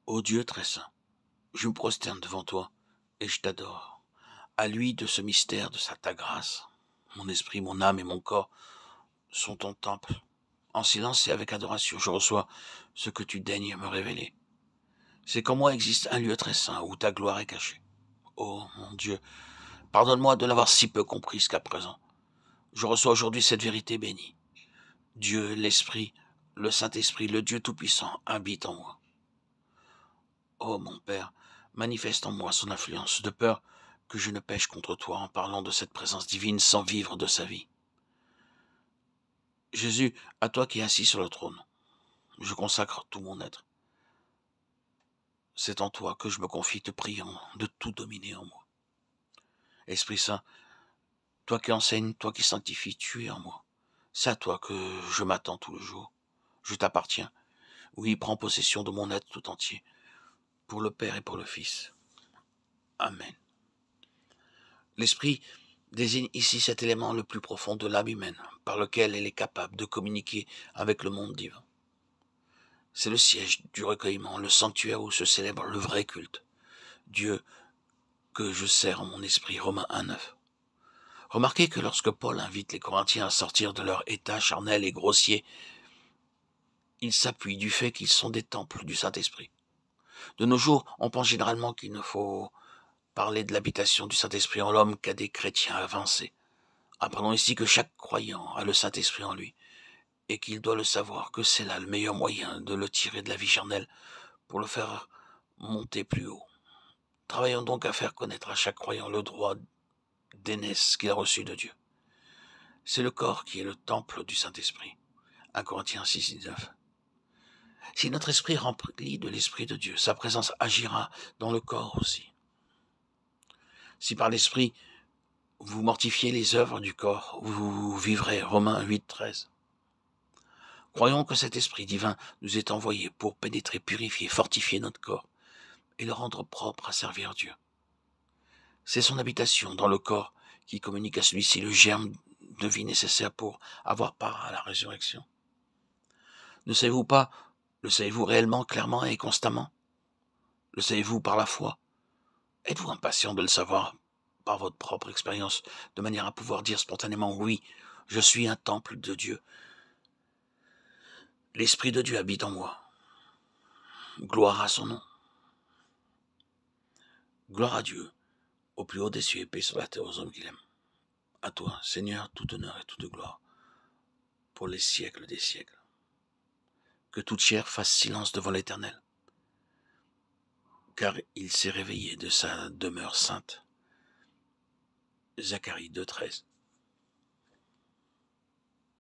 Ô Dieu très saint, je me prosterne devant toi et je t'adore. À lui de ce mystère de ta grâce, mon esprit, mon âme et mon corps sont ton temple. En silence et avec adoration, je reçois ce que tu daignes me révéler. C'est qu'en moi existe un lieu très saint où ta gloire est cachée. Ô mon Dieu, pardonne-moi de l'avoir si peu compris jusqu'à présent. Je reçois aujourd'hui cette vérité bénie. Dieu, l'Esprit, le Saint-Esprit, le Dieu Tout-Puissant, habite en moi. Ô mon Père, manifeste en moi son influence, de peur que je ne pêche contre toi en parlant de cette présence divine sans vivre de sa vie. Jésus, à toi qui es assis sur le trône, je consacre tout mon être. C'est en toi que je me confie, te priant de tout dominer en moi. Esprit Saint, toi qui enseignes, toi qui sanctifies, tu es en moi. C'est à toi que je m'attends tout le jour. Je t'appartiens. Oui, prends possession de mon être tout entier, pour le Père et pour le Fils. Amen. L'Esprit désigne ici cet élément le plus profond de l'âme humaine, par lequel elle est capable de communiquer avec le monde divin. C'est le siège du recueillement, le sanctuaire où se célèbre le vrai culte. Dieu que je sers en mon esprit, Romains 1,9. Remarquez que lorsque Paul invite les Corinthiens à sortir de leur état charnel et grossier, il s'appuie du fait qu'ils sont des temples du Saint-Esprit. De nos jours, on pense généralement qu'il ne faut parler de l'habitation du Saint-Esprit en l'homme qu'à des chrétiens avancés. Apprenons ici que chaque croyant a le Saint-Esprit en lui, et qu'il doit le savoir que c'est là le meilleur moyen de le tirer de la vie charnelle pour le faire monter plus haut. Travaillons donc à faire connaître à chaque croyant le droit d'aînesse qu'il a reçu de Dieu. C'est le corps qui est le temple du Saint-Esprit. 1 Corinthiens 6,19. Si notre esprit est rempli de l'Esprit de Dieu, sa présence agira dans le corps aussi. Si par l'Esprit, vous mortifiez les œuvres du corps, vous vivrez. Romains 8,13. Croyons que cet Esprit divin nous est envoyé pour pénétrer, purifier, fortifier notre corps et le rendre propre à servir Dieu. C'est son habitation dans le corps qui communique à celui-ci le germe de vie nécessaire pour avoir part à la résurrection. Ne savez-vous pas, le savez-vous réellement, clairement et constamment? Le savez-vous par la foi? Êtes-vous impatient de le savoir par votre propre expérience, de manière à pouvoir dire spontanément oui, je suis un temple de Dieu. L'Esprit de Dieu habite en moi. Gloire à son nom. Gloire à Dieu, au plus haut des cieux et paix sur la terre aux hommes qu'il aime. À toi, Seigneur, tout honneur et toute gloire, pour les siècles des siècles. Que toute chair fasse silence devant l'Éternel, car il s'est réveillé de sa demeure sainte. Zacharie 2,13.